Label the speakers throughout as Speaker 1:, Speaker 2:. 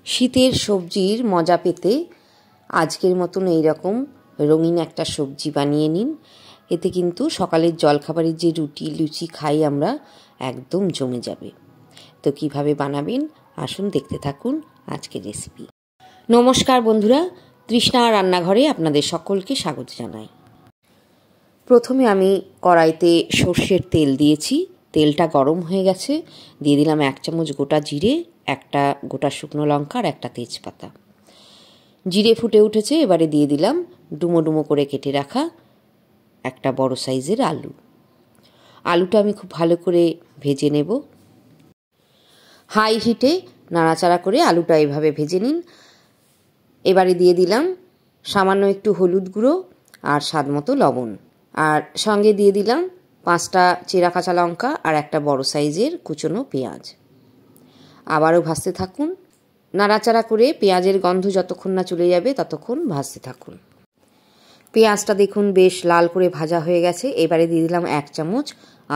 Speaker 1: শীতের সবজির মজা পেতে আজকের মতন এইরকম রঙিন একটা সবজি বানিয়ে নিন। এতে কিন্তু সকালের জলখাবারের যে রুটি লুচি খাই আমরা, একদম জমে যাবে। তো কিভাবে বানাবেন আসুন দেখতে থাকুন আজকের রেসিপি। নমস্কার বন্ধুরা, তৃষ্ণা রান্নাঘরে আপনাদের সকলকে স্বাগত জানাই। প্রথমে আমি কড়াইতে সর্ষের তেল দিয়েছি। তেলটা গরম হয়ে গেছে, দিয়ে দিলাম 1 চামচ গোটা জিরে, একটা গোটা শুকনো লঙ্কা আর একটা তেজপাতা। জিরে ফুটে উঠেছে, এবারে দিয়ে দিলাম ডুমো ডুমো করে কেটে রাখা একটা বড় সাইজের আলু। আলুটা আমি খুব ভালো করে ভেজে নেব। হাই হিটে নাড়াচাড়া করে আলুটা এভাবে ভেজে নিন। এবারে দিয়ে দিলাম সামান্য একটু হলুদ গুঁড়ো আর স্বাদ মতো লবণ, আর সঙ্গে দিয়ে দিলাম 5টা চেরা কাঁচা লঙ্কা আর একটা বড় সাইজের কুচনো পেঁয়াজ। আবারও ভাজতে থাকুন। নাড়াচাড়া করে পেঁয়াজের গন্ধ যতক্ষণ না চলে যাবে ততক্ষণ ভাজতে থাকুন। পেঁয়াজটা দেখুন বেশ লাল করে ভাজা হয়ে গেছে। এবারে দিয়ে দিলাম 1 চামচ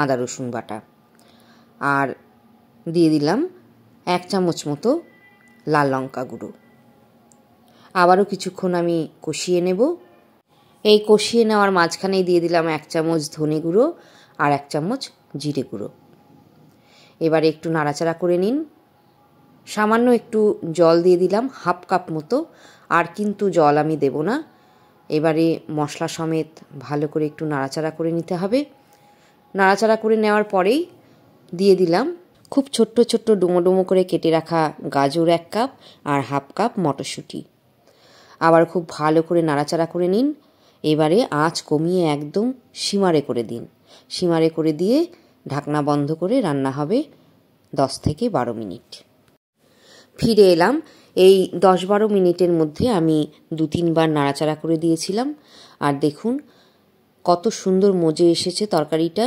Speaker 1: আদা রসুন বাটা, আর দিয়ে দিলাম 1 চামচ মতো লাল লঙ্কা গুঁড়ো। আবারও কিছুক্ষণ আমি কষিয়ে নেব। এই কষিয়ে নেওয়ার মাঝখানেই দিয়ে দিলাম 1 চামচ ধনে গুঁড়ো আর 1 চামচ জিরে গুঁড়ো। এবারে একটু নাড়াচাড়া করে নিন। সামান্য একটু জল দিয়ে দিলাম, 1/2 কাপ মতো, আর কিন্তু জল আমি দেব না। এবারে মশলা সমেত ভালো করে একটু নাড়াচাড়া করে নিতে হবে। নাড়াচাড়া করে নেওয়ার পরেই দিয়ে দিলাম খুব ছোট্ট ছোট্ট ডুমো ডুমো করে কেটে রাখা গাজর 1 কাপ আর 1/2 কাপ মটরশুঁটি। আবার খুব ভালো করে নাড়াচাড়া করে নিন। এবারে আঁচ কমিয়ে একদম সিমারে করে দিন। সিমারে করে দিয়ে ঢাকনা বন্ধ করে রান্না হবে 10 থেকে 12 মিনিট। ফিরে এলাম। এই 10-12 মিনিটের মধ্যে আমি 2-3 বার নাড়াচাড়া করে দিয়েছিলাম, আর দেখুন কত সুন্দর মজে এসেছে তরকারিটা।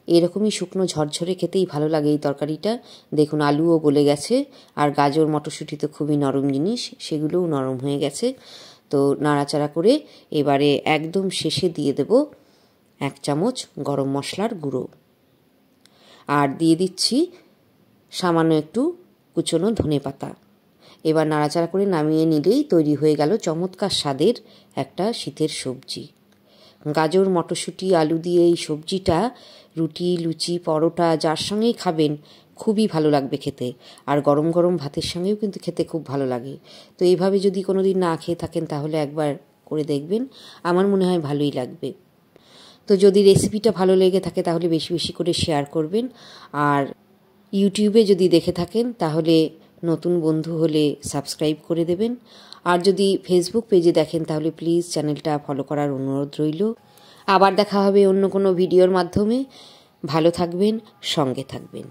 Speaker 1: এরকমই শুকনো ঝরঝরে খেতেই ভালো লাগে এই তরকারিটা। দেখুন আলুও গলে গেছে, আর গাজর মটরশুঁটি তো খুবই নরম জিনিস, সেগুলোও নরম হয়ে গেছে। তো নাড়াচাড়া করে এবারে একদম শেষে দিয়ে দেব 1 চামচ গরম মশলার গুঁড়ো, আর দিয়ে দিচ্ছি সামান্য একটু কুচনো ধনে পাতা। এবার নাড়াচাড়া করে নামিয়ে নিলেই তৈরি হয়ে গেল চমৎকার স্বাদের একটা শীতের সবজি। গাজর মটরশুঁটি আলু দিয়ে এই সবজিটা রুটি লুচি পরোটা যার সঙ্গেই খাবেন খুবই ভালো লাগবে খেতে, আর গরম গরম ভাতের সঙ্গেও কিন্তু খেতে খুব ভালো লাগে। তো এইভাবে যদি কোনো দিন না খেয়ে থাকেন তাহলে একবার করে দেখবেন, আমার মনে হয় ভালোই লাগবে। তো যদি রেসিপিটা ভালো লেগে থাকে তাহলে বেশি বেশি করে শেয়ার করবেন, আর ইউটিউবে যদি দেখে থাকেন তাহলে নতুন বন্ধু হলে সাবস্ক্রাইব করে দেবেন, আর যদি ফেসবুক পেজে দেখেন তাহলে প্লিজ চ্যানেলটা ফলো করার অনুরোধ রইল। আবার দেখা হবে অন্য কোনো ভিডিওর মাধ্যমে। ভালো থাকবেন, সঙ্গে থাকবেন।